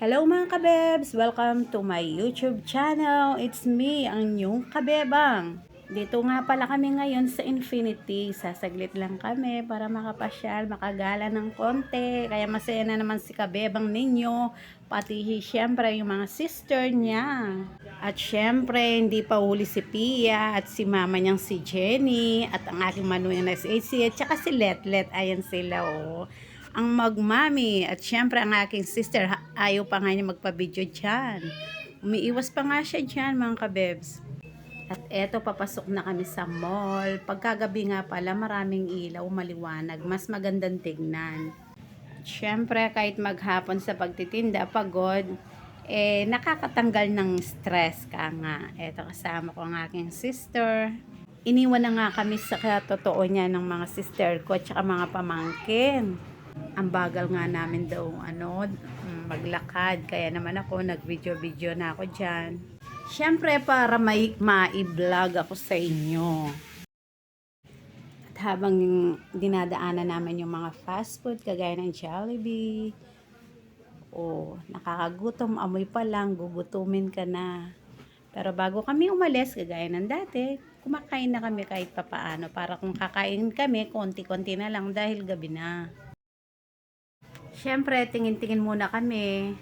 Hello mga kabebs! Welcome to my YouTube channel. It's me, ang inyong kabebang. Dito nga pala kami ngayon sa Infinity. Sasaglit lang kami para makapasyal, makagala ng konti. Kaya masaya na naman si kabebang ninyo. Pati syempre yung mga sister niya. At syempre, hindi pa huli si Pia at si mama niyang si Jenny. At ang aking manuya na si AC at saka si Letlet. Ayan sila oh, ang magmami. At syempre ang aking sister, ayaw pa nga niya magpa-video dyan. Umiiwas pa nga siya dyan mga kabebs. At eto, papasok na kami sa mall. Pagkagabi nga pala, maraming ilaw, maliwanag, mas magandang tignan. Syempre, kahit maghapon sa pagtitinda, pagod, nakakatanggal ng stress ka nga. Eto, kasama ko ang aking sister. Iniwan na nga kami sa katotoo niya ng mga sister ko at saka mga pamangkin. Ang bagal nga namin daw maglakad, kaya naman ako nag-video na ako dyan. Syempre para ma-vlog ako sa inyo. At habang dinadaanan namin yung mga fast food kagaya ng Jollibee, nakakagutom, amoy pa lang, gugutumin ka na. Pero bago kami umalis, kagaya ng dati, kumakain na kami kahit papaano para kung kakain kami, konti-konti na lang dahil gabi na. Syempre, tingin-tingin muna kami.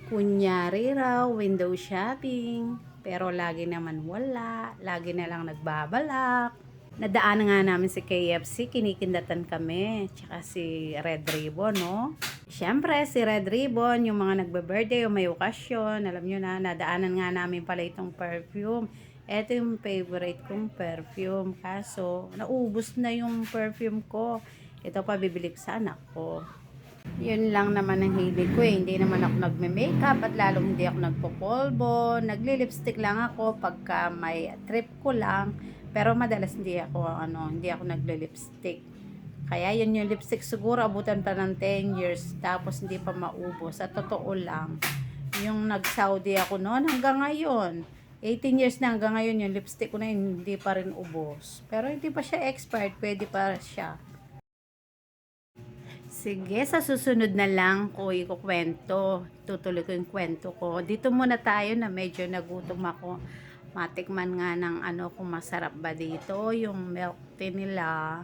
Kunyari raw, window shopping. Pero lagi naman wala. Lagi na lang nagbabalak. Nadaan nga namin si KFC, kinikindatan kami. Tsaka si Red Ribbon, no? Syempre, si Red Ribbon, yung mga nagbe-birthday o may okasyon, alam nyo na, nadaanan nga namin pala itong perfume. Ito yung favorite kong perfume. Kaso, naubos na yung perfume ko. Ito pa bibili ko sa anak ko. Yun lang naman ang hilig ko eh. Hindi naman ako nagme-makeup at lalong hindi ako nagpopolvo. Nagli-lipstick lang ako pagka may trip ko lang. Pero madalas hindi ako nagle-lipstick. Kaya yun yung lipstick siguro abutan pa ng 10 years tapos hindi pa maubos. Sa totoo lang, yung nag-Saudi ako noon hanggang ngayon. 18 years na hanggang ngayon yung lipstick ko na hindi pa rin ubos. Pero hindi pa siya expired, pwede pa siya. Sige, sa susunod na lang ko ikukwento. Tutuloy ko yung kwento ko. Dito muna tayo na medyo nagutom ako. Matikman nga ng kung masarap ba dito. Yung milk tea nila.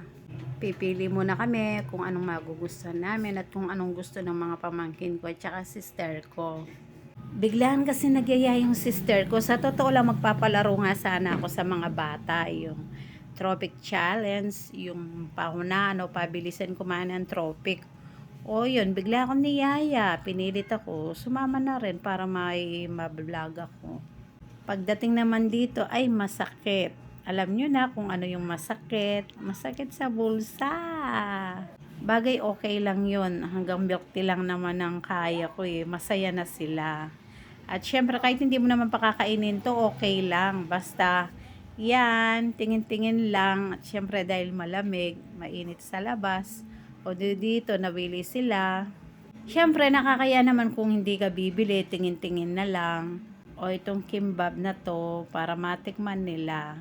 Pipili muna kami kung anong magugustuhan namin at kung anong gusto ng mga pamangkin ko at saka sister ko. Biglaan kasi nagyaya yung sister ko. Sa totoo lang, magpapalaro nga sana ako sa mga bata. Yung Tropic Challenge, yung pabilisan kumain ng Tropic. Yun, bigla akong niyaya. Pinilit ako. Sumama na rin para may mablog ako. Pagdating naman dito, ay masakit. Alam nyo na kung ano yung masakit. Masakit sa bulsa. Bagay okay lang yun. Hanggang milk tea lang naman ang kaya ko eh. Masaya na sila. At syempre kahit hindi mo naman pakakainin to, okay lang. Basta yan, tingin-tingin lang. At syempre dahil malamig, mainit sa labas. Dito, nabili sila. Syempre nakakaya naman kung hindi ka bibili, tingin-tingin na lang. Itong kimbab na to, para matikman nila.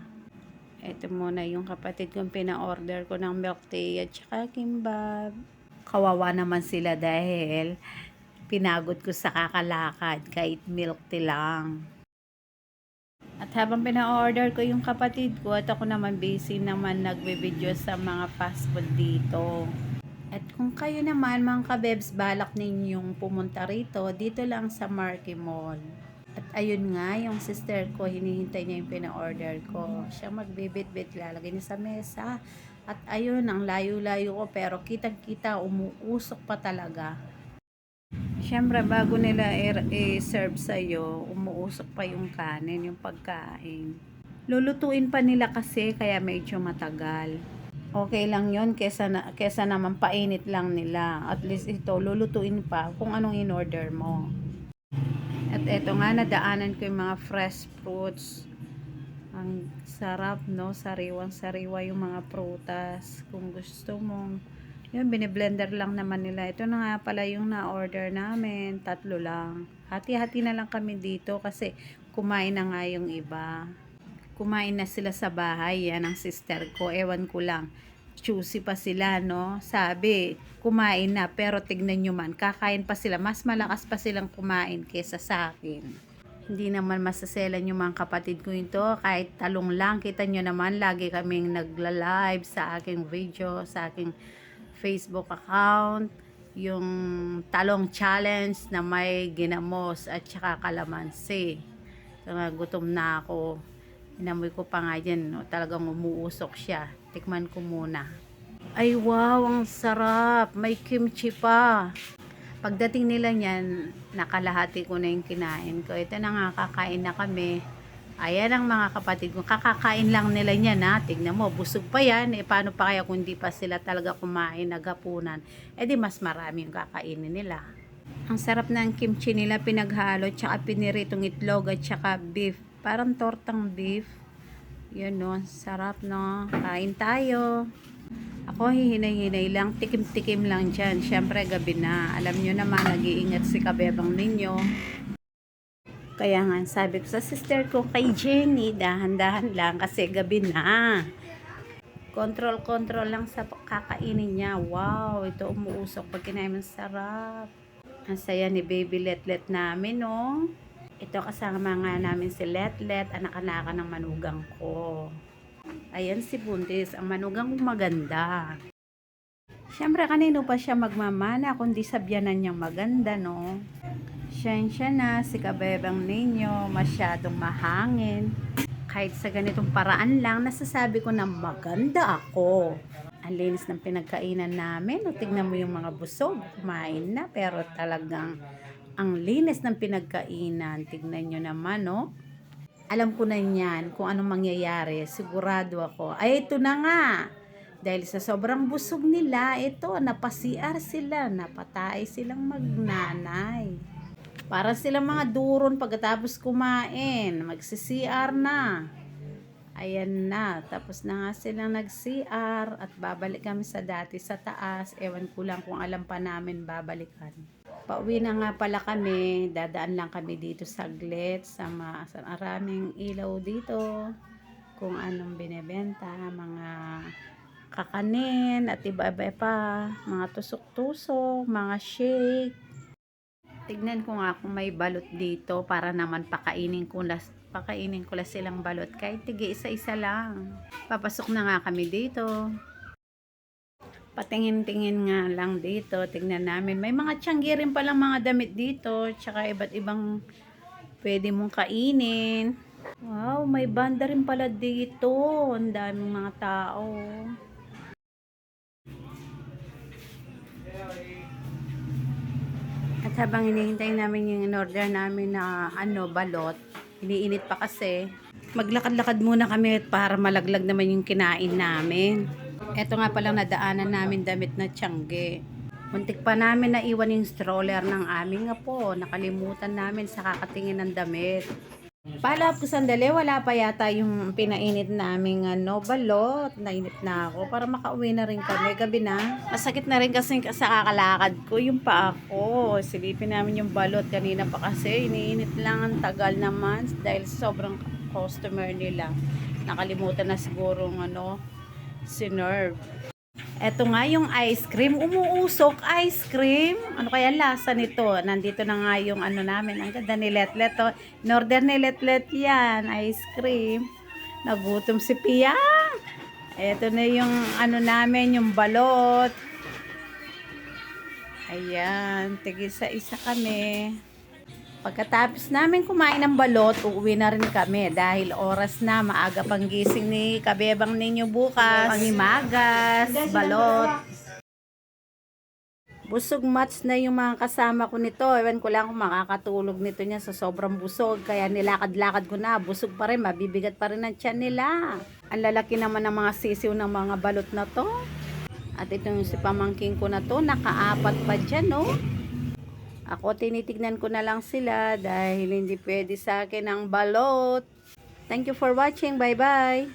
Ito muna yung kapatid kong pina-order ko ng milk tea at saka kimbab. Kawawa naman sila dahil pinagod ko sa kakalakad kahit milk tea lang. At habang pina-order ko yung kapatid ko at ako naman busy naman nagbe-video sa mga fast food dito. At kung kayo naman mga kabebs balak ninyong pumunta rito, dito lang sa Marquee Mall. At ayun nga, yung sister ko, hinihintay niya yung pina-order ko. Siya magbibit-bit, lalagay niya sa mesa. At ayun, ang layo-layo ko, pero kitang-kita, umuusok pa talaga. Siyempre, bago nila i-serve sa'yo, umuusok pa yung kanin, yung pagkain. Lulutuin pa nila kasi, kaya medyo matagal. Okay lang yon kesa naman painit lang nila. At least ito, lulutuin pa kung anong in-order mo. At eto nga, nadaanan ko yung mga fresh fruits. Ang sarap, no? Sariwang-sariwa yung mga prutas. Kung gusto mo, yun, biniblender lang naman nila. Ito na nga pala yung na-order namin. 3 lang. Hati-hati na lang kami dito kasi kumain na nga yung iba. Kumain na sila sa bahay. Yan ang sister ko. Ewan ko lang. Juicy pa sila, no? Sabi, kumain na, pero tignan nyo man, kakain pa sila. Mas malakas pa silang kumain kesa sa akin. Hindi naman masaselan yung mga kapatid ko ito. Kahit talong lang, kita nyo naman, lagi kaming nagla-live sa aking video, sa aking Facebook account. Yung talong challenge na may ginamos at saka kalamansi. So, gutom na ako. Inamoy ko pa nga dyan, no? Talagang umuusok siya. Tikman ko muna. Ay wow, ang sarap. May kimchi pa. Pagdating nila niyan, nakalahati ko na yung kinain ko. Ito na nga, kakain na kami. Ayan ang mga kapatid ko. Kakakain lang nila niyan, ha. Tignan mo, busog pa yan. Paano pa kaya kung di pa sila talaga kumain, naghapunan? Di mas marami yung kakainin nila. Ang sarap ng kimchi nila, pinaghalo, tsaka piniritong itlog at tsaka beef. Parang tortang beef. Yun, no. Sarap, no. Kain tayo. Ako, hihinay-hinay lang. Tikim-tikim lang dyan. Siyempre, gabi na. Alam nyo naman, nag-iingat si kabebang ninyo. Kaya nga, sabi ko sa sister ko, kay Jenny, dahan-dahan lang kasi gabi na. Control lang sa kakainin niya. Wow, ito umuusok. Pag kinain mo, sarap. Ang saya ni baby Letlet namin, no. Ito kasama nga namin si Letlet, anak-anakan ng manugang ko. Ayan si Buntis, ang manugang maganda. Siyempre, kanino pa siya magmamana kundi sa biyanan niyang maganda, no? Siya na, si kabebang ninyo, masyadong mahangin. Kahit sa ganitong paraan lang, nasasabi ko na maganda ako. Ang linis ng pinagkainan namin. O, tignan mo yung mga busog, kumain na, pero talagang ang linis ng pinagkainan. Tignan nyo naman, no? Alam ko na yan kung anong mangyayari. Sigurado ako. Ay, ito na nga. Dahil sa sobrang busog nila, ito, napasiar sila. Napatay silang magnanay. Para silang mga duron pagkatapos kumain. Magsi-CR na. Ayan na. Tapos na nga silang nag-CR. At babalik kami sa dati sa taas. Ewan ko lang kung alam pa namin babalikan. Pauwi na nga pala kami, dadaan lang kami dito saglit sa maraming ilaw dito, kung anong binebenta, mga kakanin at iba-iba pa, mga tusok-tusok, mga shake. Tignan ko nga kung may balot dito para naman pakainin ko lang silang balot, kahit tige isa-isa lang. Papasok na nga kami dito. Patingin-tingin nga lang dito, tignan namin. May mga tiyanggi rin palang mga damit dito, tsaka iba't ibang pwede mong kainin. Wow, may banda rin pala dito. Ang daming mga tao. At habang hinihintay namin yung in-order namin na balot, iniinit pa kasi. Maglakad-lakad muna kami para malaglag naman yung kinain namin. Eto nga palang nadaanan namin damit na tiyangge. Muntik pa namin na iwan yung stroller ng aming apo. Nakalimutan namin sa kakatingin ng damit. Palap ko sandali, wala pa yata yung pinainit naming balot. Nainit na ako para makauwi na rin kami. Gabi na. Masakit na rin kasi sa kakalakad ko yung paa ko. Silipin namin yung balot kanina pa kasi. Iniinit lang, ang tagal naman dahil sobrang customer nila. Nakalimutan na siguro sinerve. Eto nga yung ice cream, umuusok ice cream. Ano kaya lasa nito? Nandito na nga yung namin. Ang ganda ni Letlet. In-order ni Letlet yan, ice cream. Nagutom si Pia. Eto na yung namin, yung balot. Ayan, tigisa-isa kami. Pagkatapos namin kumain ng balot, uuwi na rin kami dahil oras na, maaga pang gising ni kabebang ninyo bukas. Pangimagas, balot. Busog match na yung mga kasama ko nito. Ewan ko lang kung makakatulog nito niya sa sobrang busog. Kaya nilakad-lakad ko na. Busog pa rin, mabibigat pa rin ang tiyan nila. Ang lalaki naman ng mga sisiw ng mga balot na to. At itong si pamangking ko na to, nakaapat pa dyan, no? Ako, tinitignan ko na lang sila dahil hindi pwede sa akin ang balot. Thank you for watching. Bye-bye.